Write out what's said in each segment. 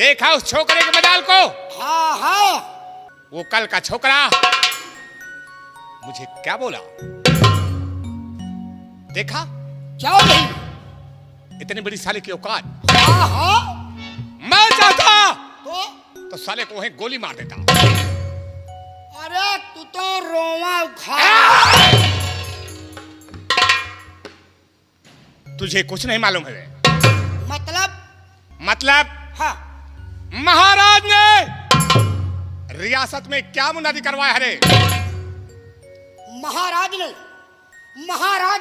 देखा उस छोकरे के मजाल को? हाँ हाँ। वो कल का छोकरा मुझे क्या बोला? देखा क्या नहीं? इतनी बड़ी साले की औकात। हाँ हाँ। मैं चाहता तो साले को वहीं गोली मार देता। अरे तू तो रोवा उखा। तुझे कुछ नहीं मालूम है? मतलब हाँ। महाराज ने रियासत में क्या मुनादी करवाया है रे? महाराज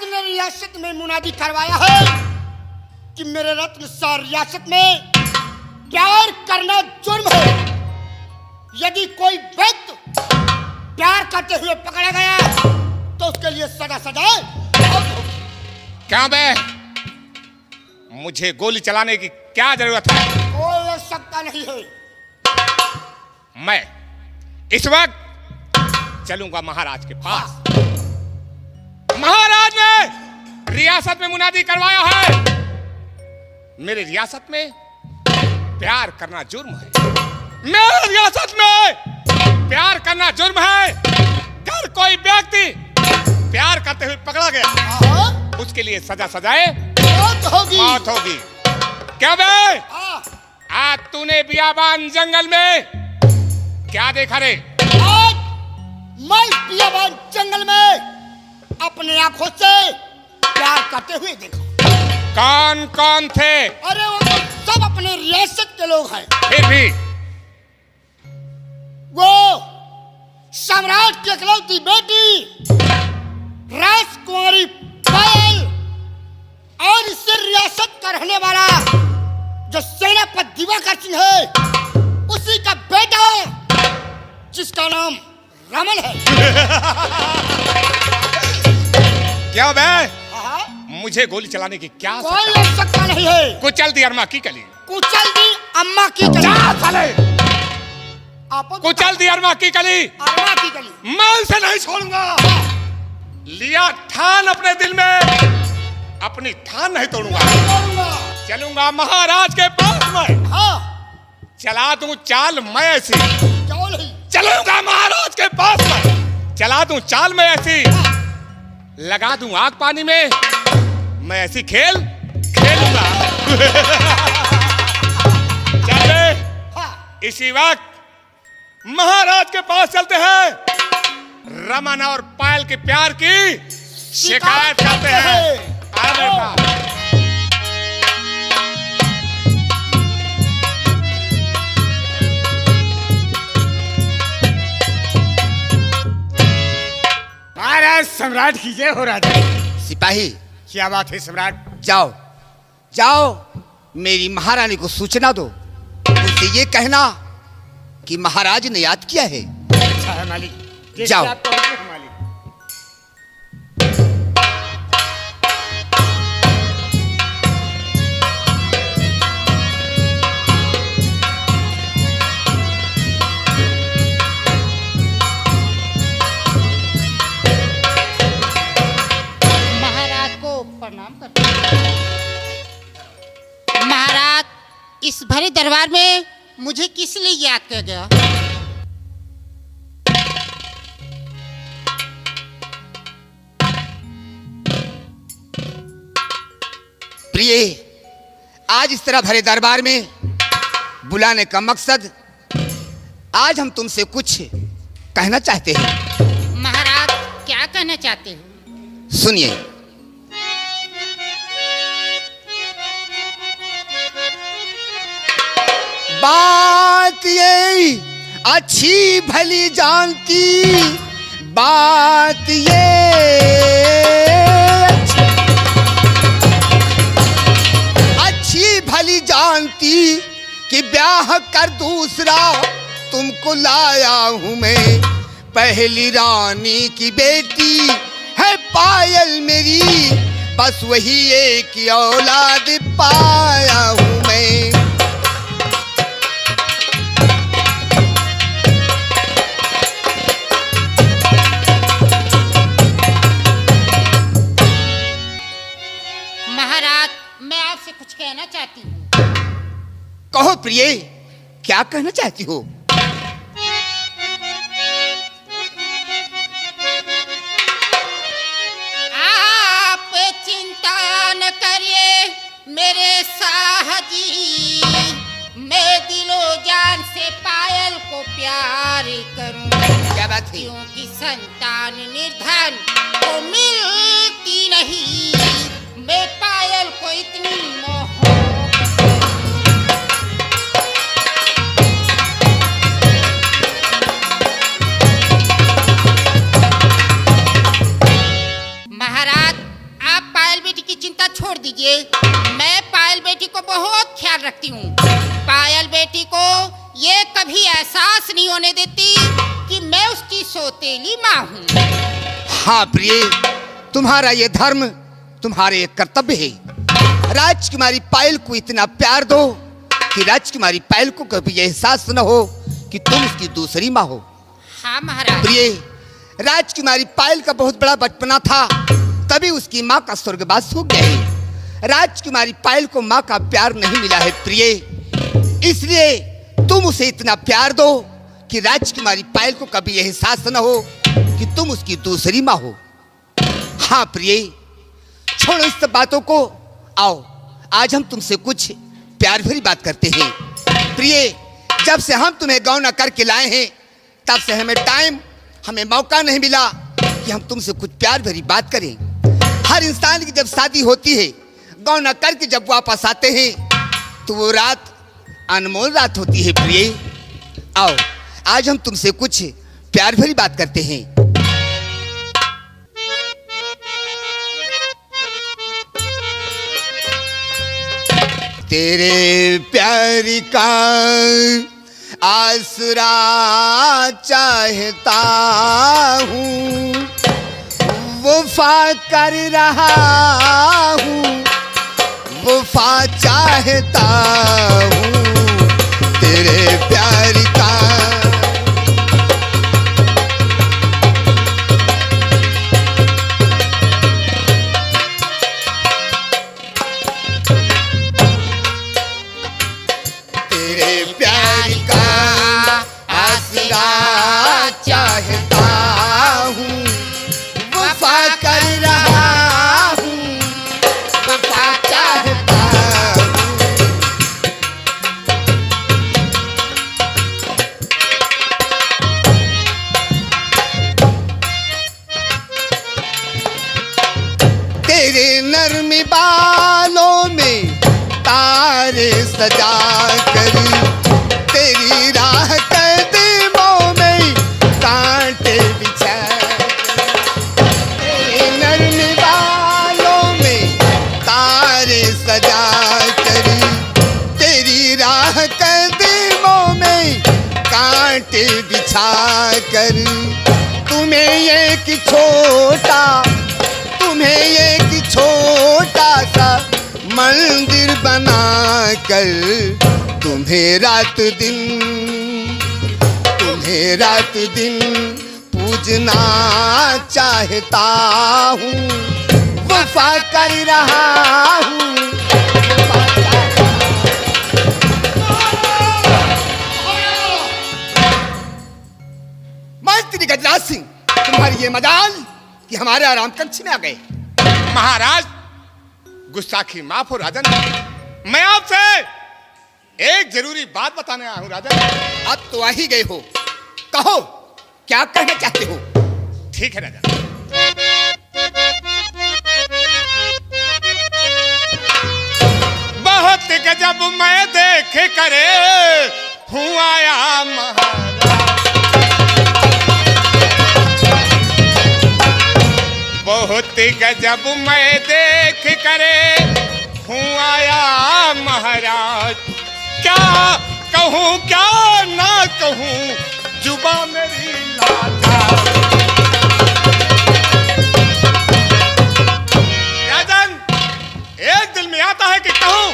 ने रियासत में मुनादी करवाया है कि मेरे रत्न सा रियासत में प्यार करना जुर्म है। यदि कोई व्यक्ति प्यार करते हुए पकड़ा गया तो उसके लिए सजा सजाए। क्या बे? मुझे गोली चलाने की क्या जरूरत है? कोई आवश्यकता नहीं है। मैं इस वक्त चलूंगा महाराज के पास। महाराज ने रियासत में मुनादी करवाया है, मेरे रियासत में प्यार करना जुर्म है। मेरे रियासत में प्यार करना जुर्म है। अगर कोई व्यक्ति प्यार करते हुए पकड़ा गया उसके लिए सजा सजाए मौत होगी। क्या बे? आज तूने बियाबान जंगल में क्या देखा रे? आज मैं बियाबान जंगल में अपने आंखों से प्यार करते हुए देखा। कौन कौन थे? अरे वो तो सब अपने रियासत के लोग हैं। फिर भी वो सम्राट की इकलौती बेटी राजकुमारी पायल और इससे रियासत का रहने वाला जो सेनापति दिवाकर सिंह है उसी का बेटा जिसका नाम रमन है। क्या बे? मुझे गोली चलाने की क्या कोई आवश्यकता नहीं है। कुचल दी अम्मा की कली। कुचल दी अम्मा की कली। कुचल दी अम्मा की कली। अम्मा की कली। मैं उसे नहीं छोड़ूंगा। लिया ठान अपने दिल में, अपनी ठान नहीं तोड़ूंगा। चलूंगा महाराज के पास में। हाँ। चला दूं चाल मैं ऐसी। चलूंगा महाराज के पास में। चला दूं चाल मैं ऐसी। लगा दूं आग पानी में। मैं ऐसी खेल खेलूंगा। चल इसी वक्त महाराज के पास चलते हैं। रमन और पायल के प्यार की शिकायत करते हैं। महाराज सम्राट की जय हो राजा। सिपाही क्या बात है सम्राट? जाओ जाओ मेरी महारानी को सूचना दो। उनसे ये कहना कि महाराज ने याद किया है। अच्छा है मालिक। जाओ। मालिक। महाराज इस भरे दरबार में मुझे किस लिए याद किया गया? प्रिय, आज इस तरह भरे दरबार में बुलाने का मकसद, आज हम तुमसे कुछ कहना चाहते हैं। महाराज क्या कहना चाहते हैं? सुनिए। बात ये अच्छी भली जानती, बात ये अच्छी भली जानती कि ब्याह कर दूसरा तुमको लाया हूं मैं। पहली रानी की बेटी है पायल मेरी, बस वही एक औलाद पाया हूं मैं। महाराज मैं आपसे कुछ कहना चाहती हूँ। कहो प्रिय, क्या कहना चाहती हो? आप चिंता न करिए मेरे साहजी, मैं दिलो जान से पायल को प्यार करूं। क्या बात है? क्योंकि संतान निर्धन को मिलती नहीं, मैं पायल को इतनी मोहब्बत। महाराज, आप पायल बेटी की चिंता छोड़ दीजिए, मैं पायल बेटी को बहुत ख्याल रखती हूँ। पायल बेटी को ये कभी एहसास नहीं होने देती कि मैं उसकी सौतेली माँ हूँ। हाँ प्रिय, तुम्हारा ये धर्म, तुम्हारे ये कर्तव्य है। राजकुमारी पायल को इतना प्यार दो कि राजकुमारी पायल को कभी ये एहसास न हो कि तुम उसकी दूसरी माँ हो। हाँ महाराज। प्रिय, राजकुमारी पायल का बहुत बड़ा बचपना था, तभी उसकी माँ का स्वर्गवास हो गया है। राजकुमारी पायल को माँ का प्यार नहीं मिला है प्रिय, इसलिए तुम उसे इतना प्यार दो कि राजकुमारी पायल को कभी एहसास न हो कि तुम उसकी दूसरी माँ हो। हाँ प्रिय, छोड़ो इस सब बातों को, आओ आज हम तुमसे कुछ प्यार भरी बात करते हैं। प्रिय, जब से हम तुम्हें गौना करके लाए हैं तब से हमें मौका नहीं मिला कि हम तुमसे कुछ प्यार भरी बात करें। हर इंसान की जब शादी होती है, गौना करके जब वापस आते हैं तो वो रात अनमोल रात होती है। प्रिय, आओ आज हम तुमसे कुछ प्यार भरी बात करते हैं। तेरे प्यार का आसरा चाहता हूँ, वफा कर रहा हूँ, वफा चाहता हूँ तेरे प्यार का। तेरे प्यार का आसरा चाहता हूँ, वफा कर रहा हूँ, वफा चाहता हूँ। तेरे नर्म बालों में तारे सजा कर, तेरी राह कदमों में कांटे बिछा, तेरे नर्म बालों में तारे सजा कर, तेरी राह कदमों में कांटे बिछा कर, तुम्हें एक छोटा सा मंदिर बना कर, तुम्हें रात दिन पूजना चाहता हूँ, वफा कर रहा हूँ, वफा चाहता हूँ। मंत्री गजराज सिंह, तुम्हारी ये मजाल कि हमारे आराम कक्ष में आ गए। महाराज, गुस्ताखी माफ हो राजन, मैं आपसे एक जरूरी बात बताने आया हूं राजन। अब तो आ ही गए हो, कहो क्या कहना चाहते हो? ठीक है राजन। बहुत गजब मैं देख करे हूँ आया महाराज, बहुत गजब मैं देख करे हूँ आया महाराज। क्या कहूँ क्या ना कहूँ, जुबा मेरी लाचार। राजन, एक दिल में आता है कि कहूँ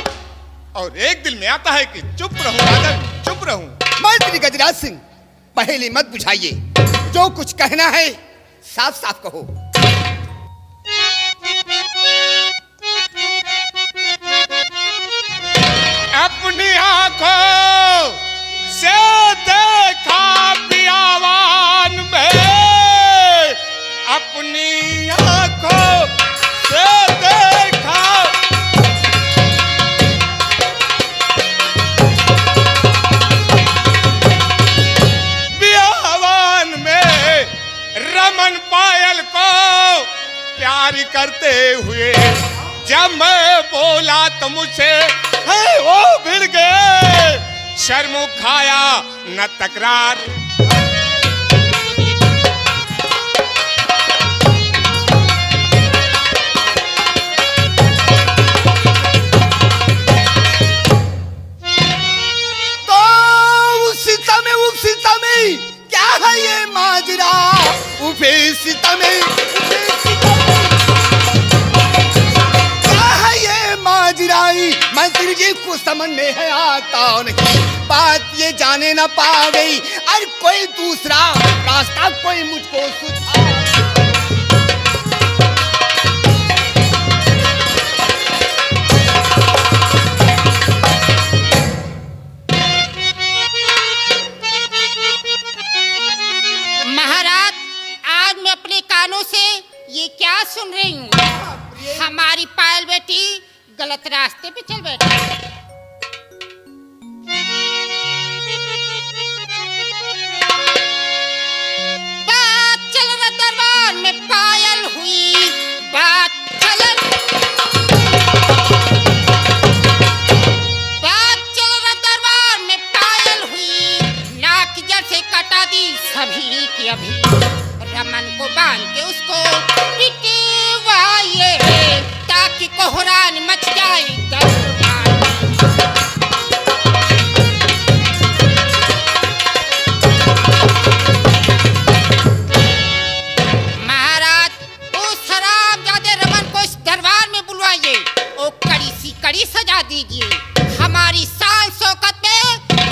और एक दिल में आता है कि चुप रहूं। राजन, चुप रहूं। मंत्री गजराज सिंह, पहले मत बुझाइए, जो कुछ कहना है साफ साफ कहो। अपनी आंखों प्यार करते हुए जब मैं बोला तो मुझसे है वो भिड़ गए, शर्म खाया न तकरार। क्या है ये माजरा, उफे सितमे, क्या है ये माजराई, मंत्री जी को समझ में है आता नहीं, बात ये जाने न पा गई, अरे कोई दूसरा रास्ता कोई मुझको सुझा। कानों से ये क्या सुन रही हूँ, हमारी पायल बेटी गलत रास्ते पे चल बैठी। बात चल रहा दरबार में पायल हुई, बात चल रहा दरबार में पायल हुई, नाक जड़ से कटा दी सभी की अभी, रमन को बांध के उसको पिटवाइए ताकि कोहरान मच जाए दरबार। महाराज उस हरामजादे रमन को इस दरबार में बुलवाइए और कड़ी सी कड़ी सजा दीजिए, हमारी शान शौकत में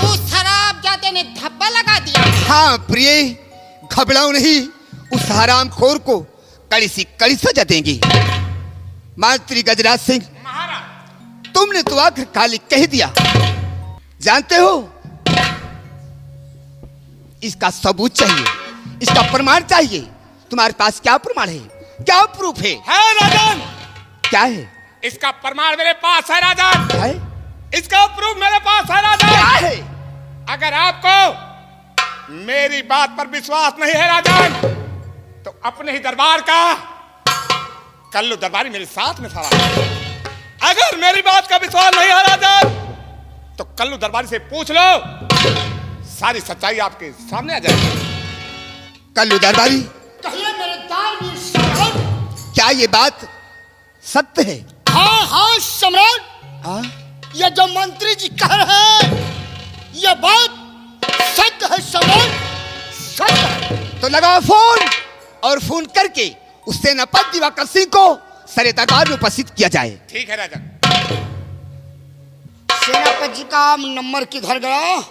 उस हरामजादे ने धब्बा लगा दिया। हाँ प्रिय, घबराओ नहीं, उस हरामखोर को कड़ी सी कड़ी सजा देंगे। मंत्री गजराज सिंह, तुमने तो आखिर खाली कह दिया, जानते हो इसका सबूत चाहिए, इसका प्रमाण चाहिए। तुम्हारे पास क्या प्रमाण है, क्या प्रूफ है? राजन, क्या है? इसका प्रमाण मेरे पास है राजन। क्या है? इसका प्रूफ मेरे पास है राजन। क्या है? अगर आपको मेरी बात पर विश्वास नहीं है राजन, तो अपने ही दरबार का कल्लू दरबारी मेरे साथ में खड़ा है। अगर मेरी बात का विश्वास नहीं है राजन, तो कल्लू दरबारी से पूछ लो, सारी सच्चाई आपके सामने आ जाएगी। कल्लू दरबारी, कहिए मेरे दानवीर सम्राट, क्या ये बात सत्य है? हाँ हाँ सम्राट, हाँ? ये जो मंत्री जी कह रहे हैं ये बात सत्य है सम्राट, सत्य है। तो लगाओ फोन और फोन करके उस सेनापति दिवाकर सिंह को सरे दरबार में उपस्थित किया जाए। ठीक है राजन। सेनापति जी का नंबर किधर गया?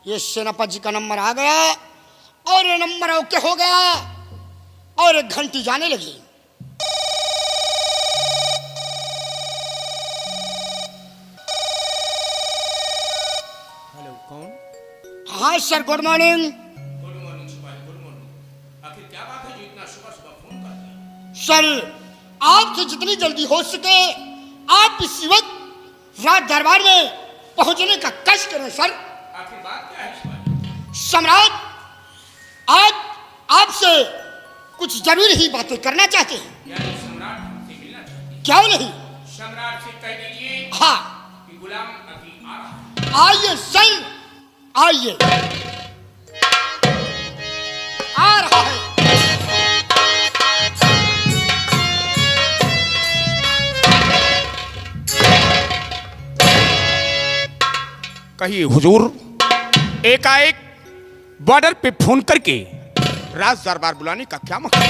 ये सेनापति जी का नंबर आ गया और ये नंबर ओके हो गया और एक घंटी जाने लगी। हेलो, कौन? हाँ sir, good morning. Good morning सिपाही, गुड मॉर्निंग। आखिर क्या बात है जो इतना सुबह सुबह फोन कर दिया? सर, आपसे जितनी जल्दी हो सके आप इसी वक्त राज दरबार में पहुंचने का कष्ट करें सर। आखिर बात क्या है सिपाही? सम्राट, आज आपसे कुछ जरूरी ही बातें करना चाहते हैं। यानी सम्राट हमसे मिलना चाहते हैं? क्यों नहीं? सम्राट से कह दीजिए हाँ, कि गुलाम अभी आ रहा है। आइए सर, आइए, आ रहा है। कहिए हुजूर, एकाएक बॉर्डर पे फोन करके राज दरबार बुलाने का क्या मकसद है?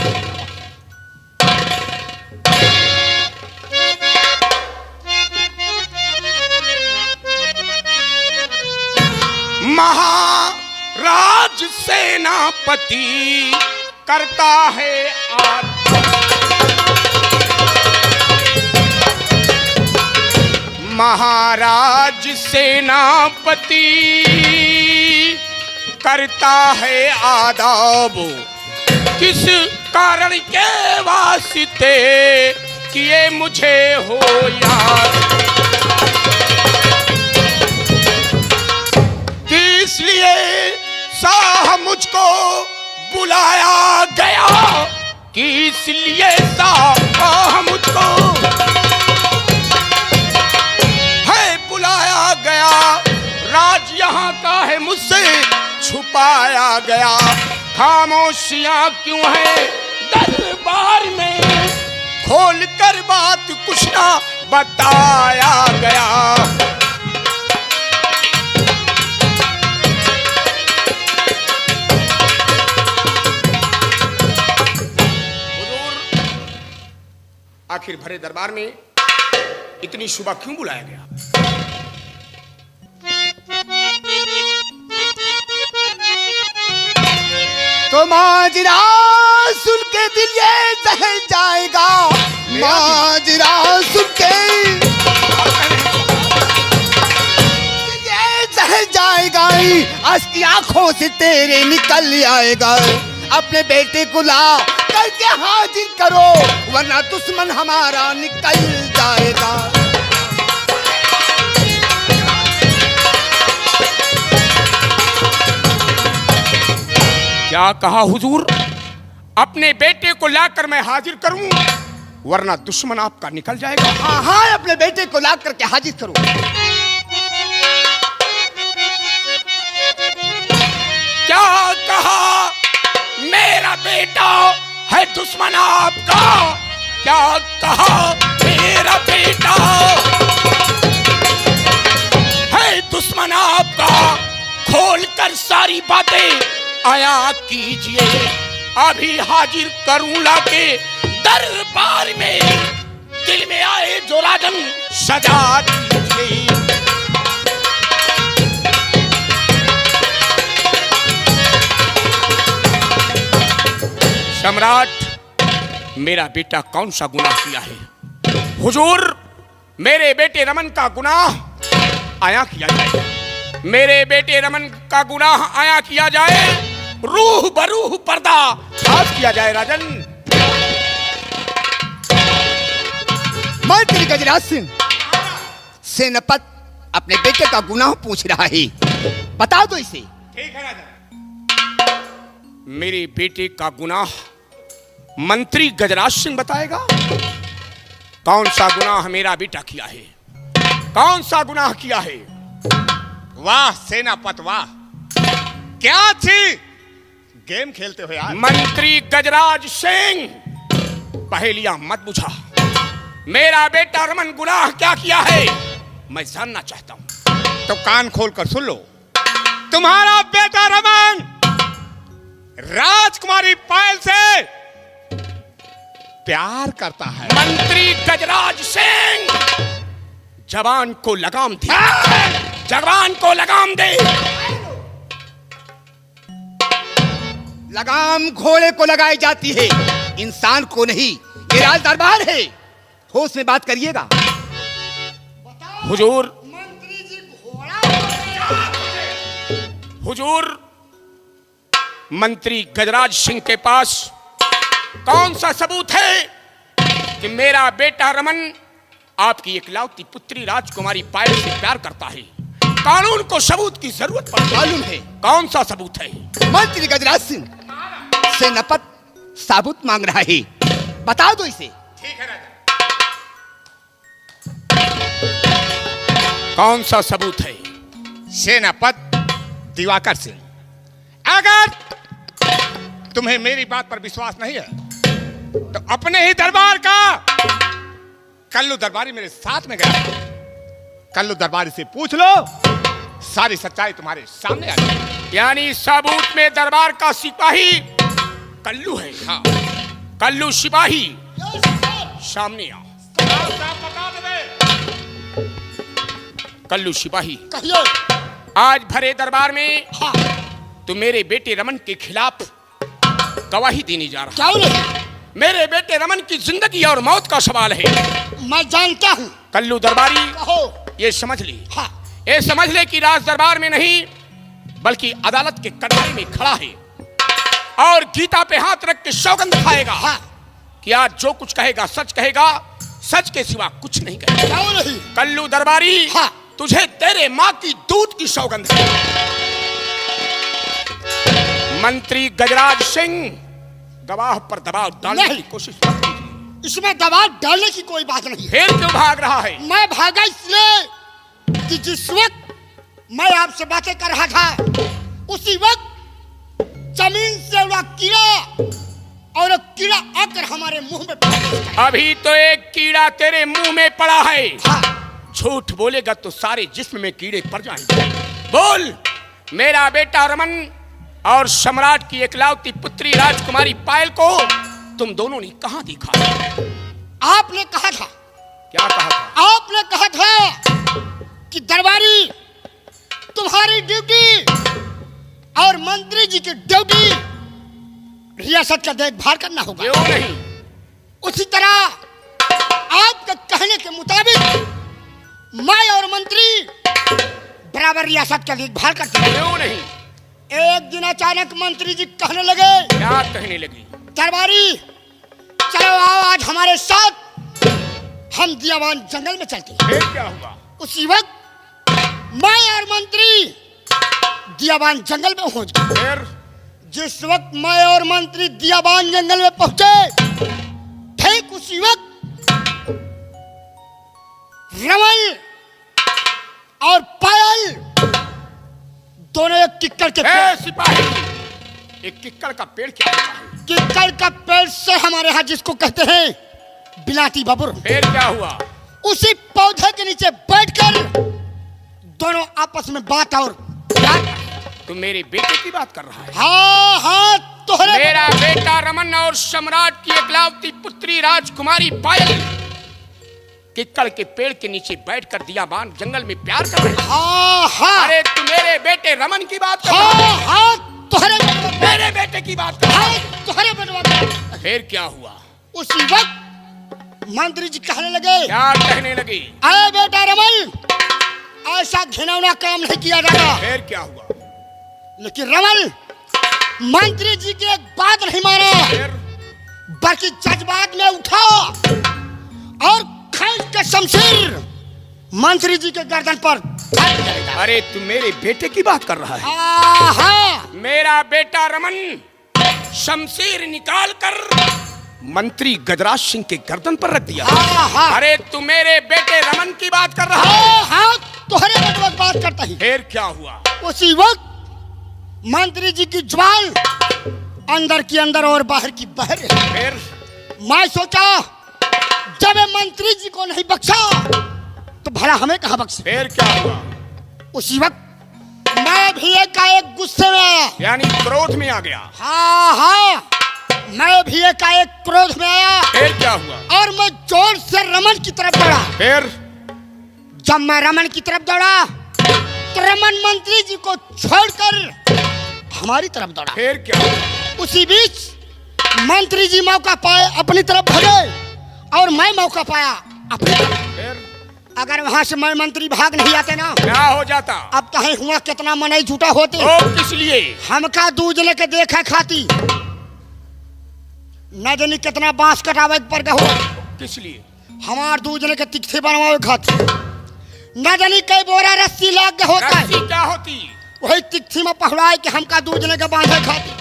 महाराज सेनापति करता है महाराज सेनापति करता है आदाब, किस कारण के वास्ते किए मुझे हो याद, इसलिए शाह मुझको बुलाया गया कि इसलिए मुझको है बुलाया गया, राज यहाँ का है मुझसे छुपाया गया, खामोशियां क्यों है दरबार में, खोल कर बात कुछ ना बताया गया। आखिर भरे दरबार में इतनी सुबह क्यों बुलाया गया? तो माजरा सुन के दिल ये दहल जाएगा, माजरा सुन के दिल ये दहल जाएगा, आज की आंखों से तेरे निकल आएगा, अपने बेटे को ला करके हाजिर करो, वरना दुश्मन हमारा निकल जाएगा। क्या कहा हुजूर? अपने बेटे को लाकर मैं हाजिर करूं वरना दुश्मन आपका निकल जाएगा? हाँ हाँ, अपने बेटे को ला करके हाजिर करो। क्या कहा? मेरा बेटा है दुश्मन आपका? क्या कहा? मेरा बेटा है दुश्मन आपका? खोल कर सारी बातें आया कीजिए, अभी हाजिर करूं लाके दरबार में, दिल में आए जो राजन सजा दीजिए। सम्राट, मेरा बेटा कौन सा गुनाह किया है? हुजूर, मेरे बेटे रमन का गुनाह आया किया जाए, मेरे बेटे रमन का गुनाह आया किया जाए, रूह बरूह पर्दा साफ किया जाए। राजन, मंत्री गजराज सिंह, सेनापत अपने बेटे का गुनाह पूछ रहा है, बता दो इसे। ठीक है राजन। मेरे बेटे का गुनाह मंत्री गजराज सिंह बताएगा। कौन सा गुनाह मेरा बेटा किया है? कौन सा गुनाह किया है? वाह सेनापत वाह, क्या थी गेम खेलते हो यार। मंत्री गजराज सिंह, पहेलियां मत बुझा। मेरा बेटा रमन गुनाह क्या किया है मैं जानना चाहता हूं। तो कान खोल कर सुन लो। तुम्हारा बेटा रमन राजकुमारी पायल से प्यार करता है। मंत्री गजराज सिंह, जवान को लगाम दे, जवान को लगाम दे। लगाम घोड़े को लगाई जाती है, इंसान को नहीं। ये राज दरबार है, होश में बात करिएगा। हुजूर, मंत्री जी घोड़ा हुजूर, मंत्री गजराज सिंह के पास कौन सा सबूत है कि मेरा बेटा रमन आपकी इकलौती पुत्री राजकुमारी पायल से प्यार करता है? कानून को सबूत की जरूरत पड़ती है। मालूम है। कौन सा सबूत है? मंत्री गजराज सिंह, सेनापत सबूत मांग रहा है, बता दो इसे। ठीक है राजा। कौन सा सबूत है? सेनापत दिवाकर सिंह, अगर तुम्हें मेरी बात पर विश्वास नहीं है तो अपने ही दरबार का कल्लू दरबारी मेरे साथ में गया, कल्लू दरबारी से पूछ लो, सारी सच्चाई तुम्हारे सामने आ जाएगी। यानी सबूत में दरबार का सिपाही कल्लू है। हाँ, कल्लू सिपाही सामने आओ। कल्लू सिपाही, कहिए। आज भरे दरबार में हाँ, तो मेरे बेटे रमन के खिलाफ गवाही देने जा रहा। क्या नहीं? मेरे बेटे रमन की जिंदगी और मौत का सवाल है। मैं जानता हूँ। कल्लू दरबारी, कहो। ये समझ ली, हाँ, ये समझ ले कि राज दरबार में नहीं बल्कि अदालत के कटघरे में खड़ा है और गीता पे हाथ रख के सौगंध खाएगा। हाँ, कि आज जो कुछ कहेगा सच कहेगा, सच के सिवा कुछ नहीं कहेगा। क्या नहीं? कल्लू दरबारी, हाँ, तुझे तेरे माँ की दूध की सौगंध है। मंत्री गजराज सिंह गवाह पर दबाव डालने नहीं। की कोशिश मत कीजिए। इसमें दबाव डालने की कोई बात नहीं है। फिर क्यों भाग रहा है? मैं भागा इसलिए कि जिस वक्त मैं आपसे बातें कर रहा था उसी वक्त जमीन से उड़ा कीड़ा और एक कीड़ा आकर हमारे मुंह में पड़ गया। अभी तो एक कीड़ा तेरे मुंह में पड़ा है। हाँ, झूठ बोलेगा तो सारे जिस्म में कीड़े पड़ जाएंगे। बोल, मेरा बेटा रमन और सम्राट की एकलौती पुत्री राजकुमारी पायल को तुम दोनों ने कहां देखा? आपने कहा था, क्या कहा था? आपने कहा था कि दरबारी तुम्हारी ड्यूटी और मंत्री जी की ड्यूटी रियासत का देखभाल करना होगा। क्यों नहीं? उसी तरह आपके कहने के मुताबिक मैं और मंत्री बराबर रियासत का देखभाल करते हैं। क्यों नहीं? एक दिन अचानक मंत्री जी कहने लगे, क्या कहने लगी? दरबारी चलो आओ आज हमारे साथ हम दियावान जंगल में चलते हैं। फिर क्या हुआ? उसी वक्त मैं और मंत्री दियावान जंगल में पहुंच गए। फिर जिस वक्त मैं और मंत्री दियावान जंगल में पहुंचे ठीक उसी वक्त रमन और पायल दोनों एक किक्कर के पेड़, सिपाही, एक किक्कर का पेड़ क्या होता है? किक्कर का पेड़ से हमारे यहाँ जिसको कहते हैं बिलाती बबुर, फिर क्या हुआ? उसी पौधे के नीचे बैठकर दोनों आपस में बात और तुम मेरे बेटे की बात कर रहा है? हाँ हाँ तोहरे मेरा बेटा रमन और सम्राट की एकलौती पुत्री राजकुमारी पायल किक्कर के पेड़ के नीचे बैठकर दियाबान जंगल में प्यार कर रहे हैं। हाँ हाँ अरे तू मेरे बेटे रमन की बात कर रहा हाँ है? हाँ तोहरे मेरे बेटे की बात कर रहा है? हाँ तोहरे बेटवा। फिर क्या हुआ? उसी वक्त मंत्री जी कहने लगे, क्या कहने लगी? अरे बेटा रमन ऐसा घिनौना काम नहीं किया जाता। फिर क्या हुआ? लेकिन रमन मंत्री जी की एक बात नहीं माना, फिर बल्कि जज्बात में उठा और खींच के शमशीर मंत्री जी के गर्दन पर घात करेगा। अरे तू मेरे बेटे की बात कर रहा है? हाँ मेरा बेटा रमन शमशीर निकाल कर मंत्री गजराज सिंह के गर्दन पर रख दिया। हाँ अरे तू मेरे बेटे रमन की बात कर रहा है? हाँ हाँ तोहरे बेटवा की बात करता ही। फिर क्या हुआ? उसी वक्त मंत्री जी की जुबान अंदर की अंदर और बाहर की बाहर। फिर मैं सोचा जब ये मंत्री जी को नहीं बख्शा तो भला हमें कहां बख्शे। फिर क्या हुआ? उसी वक्त मैं भी एकाएक गुस्से में आया। यानी क्रोध में आ गया? हाँ हाँ मैं भी एकाएक क्रोध में आया फिर क्या हुआ? और मैं जोर से रमन की तरफ दौड़ा। फिर जब मैं रमन की तरफ दौड़ा तो रमन मंत्री जी को छोड़कर हमारी तरफ दौड़ा। फिर क्या हुआ? उसी बीच मंत्री जी मौका पाए अपनी तरफ भागे और मैं मौका पाया अपनी तरफ। फिर अगर वहां से मैं मंत्री भाग नहीं आते ना क्या हो जाता? अब कहीं हुआ कितना मनई झूठा होते। ओ किस लिए? हमका दूज लेके देखा खाती न जानी कितना बांस कटावे पर गहो। किस लिए? हमार दूज लेके तिखी बनवावे खाती न जानी कई बोरा रस्सी लाग के होता है। रस्सी क्या होती? वही तिखी में पकड़ाए के हमका दूज लेके बांधे खाती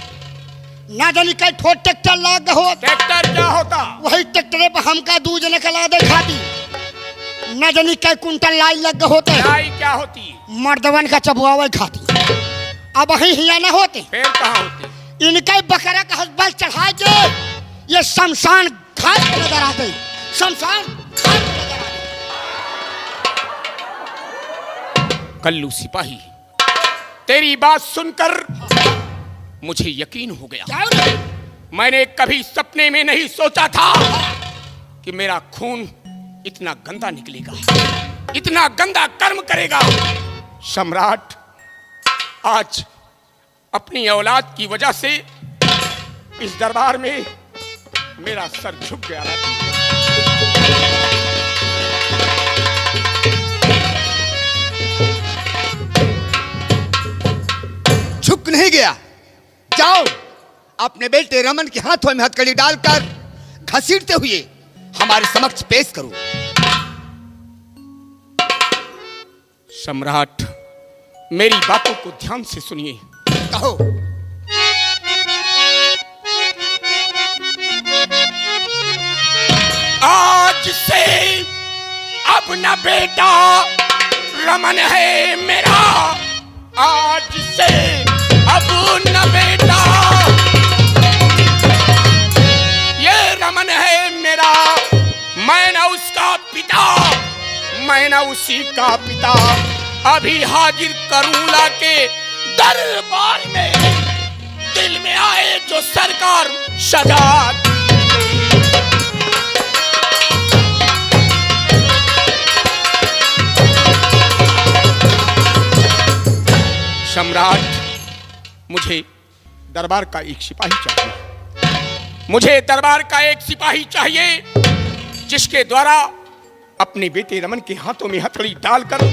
न जानी कई ठोट ट्रैक्टर लाग के हो। ट्रैक्टर क्या होता? वही ट्रैक्टरे पर हमका दूज लेके ला दे खाती न जानी कई कुंटल लाई लग होते। लाई क्या होती? मर्दवन का चबुआवे खाती अब वही हिया न होते। फिर कहाँ होती? इनके बकरा का हस्बल चढ़ा के ये शमशान घाट पे नजर आते। शमशान घाट पे नजर आते। कल्लू सिपाही, तेरी बात सुनकर मुझे यकीन हो गया। क्या हो? मैंने कभी सपने में नहीं सोचा था कि मेरा खून इतना गंदा निकलेगा, इतना गंदा कर्म करेगा। सम्राट आज अपनी औलाद की वजह से इस दरबार में मेरा सर झुक गया। झुक नहीं गया। जाओ अपने बेटे रमन के हाथों में हथकड़ी डालकर घसीटते हुए हमारे समक्ष पेश करो। सम्राट, मेरी बातों को ध्यान से सुनिए। कहो। अपना बेटा रमन है मेरा, आज से अब न बेटा, ये रमन है मेरा, मैं न उसका पिता, मैं न उसी का पिता, अभी हाजिर करूं लाके दरबार में, दिल में आए जो सरकार सजा। सम्राट, मुझे दरबार का एक सिपाही चाहिए, मुझे दरबार का एक सिपाही चाहिए जिसके द्वारा अपने बेटे रमन के हाथों में हथौड़ी डालकर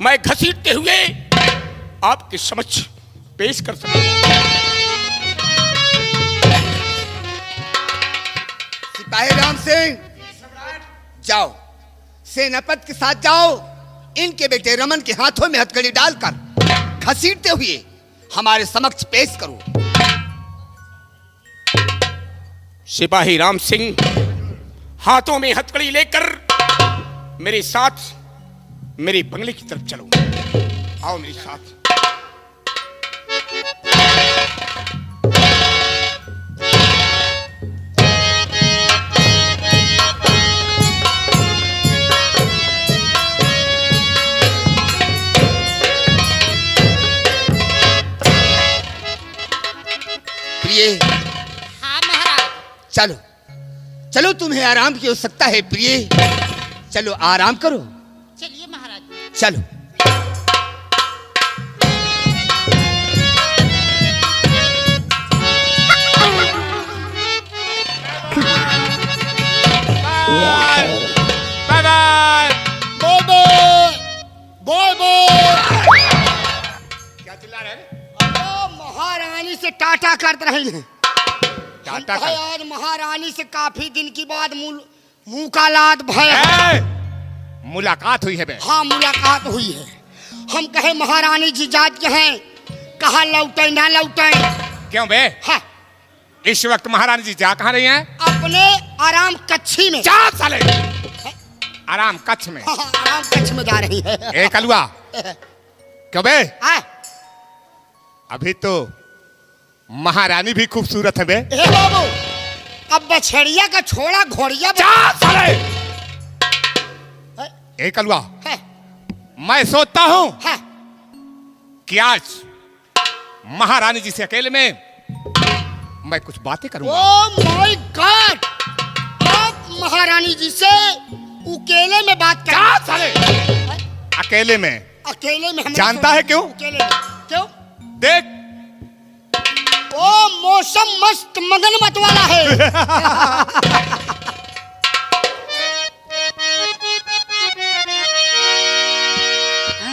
मैं घसीटते हुए आपके समक्ष पेश कर सकूं। सिपाही राम सिंह, जाओ सेनापति के साथ जाओ, इनके बेटे रमन के हाथों में हथकड़ी डालकर घसीटते हुए हमारे समक्ष पेश करो। सिपाही राम सिंह, हाथों में हथकड़ी लेकर मेरे साथ मेरे बंगले की तरफ चलो, आओ मेरे साथ। प्रिय, हाँ महाराज। चलो चलो, तुम्हें आराम की आवश्यकता है प्रिय, चलो आराम करो। चलिए महाराज। चलो। Bye bye. बोल बोल क्या चिल्ला रहे हैं? महारानी से टाटा करते रहे हैं। टाटा भाई आज महारानी से काफी दिन की बाद मुलाकात भय। मुलाकात हुई है बे? हाँ मुलाकात हुई है। हम कहे महारानी जी जात के हैं, कहा लौटे ना लौटे। क्यों बे? हाँ इस वक्त महारानी जी जा कहाँ रही हैं? अपने आराम कच्छी में। जा साले, आराम कच्छ में। हाँ, आराम कच्छ में जा रही है। ए कलुआ, क्यों बे? हाँ। अभी तो महारानी भी खूबसूरत है बे। ए बाबू, अब बछड़िया का छोड़ा घोड़िया। जा साले। ए कलुआ, है। मैं सोचता हूँ है। कि आज महारानी जी से अकेले में मैं कुछ बातें करूंगा। ओ माय गॉड, आप महारानी जी से अकेले में बात कर। जा साले, अकेले में। अकेले में हम जानता है क्यों? अकेले में क्यों? देख, ओ मौसम मस्त मगन मत वाला है।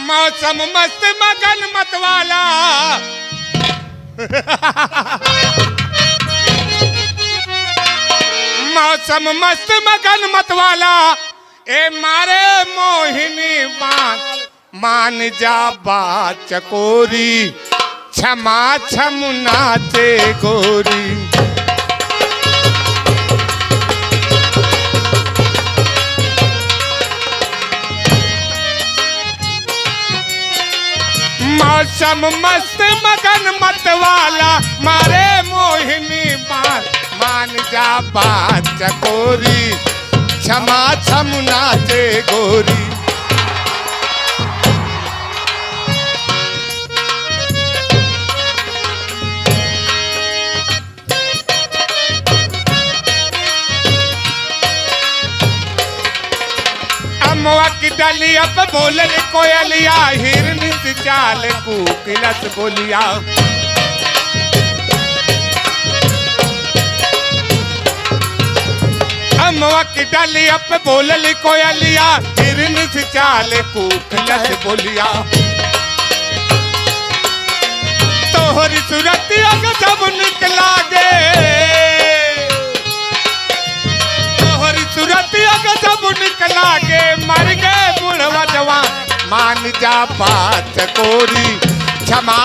मौसम मस्त मगन मत वाला, मौसम मस्त मगन मत वाला, ए मारे मोहिनी मान जा बात चकोरी, क्षमा छम नाचे गोरी। मौसम मस्त मगन मत वाला, मारे मोहिनी मान जा बात चकोरी, क्षमा छम नाचे गोरी। अमवा की डलिया पे बोले कोयलिया, हिरनी सी चाल कूकिलस बोलिया। अमवा की डलिया पे बोले कोयलिया, हिरनी सी चाल कूकिलस बोलिया। तोहरी सूरतिया के जब निकला गे, सूरतिया के सब निकला के मर गए बुढ़वा जवान, मान जा बात कोरी, क्षमा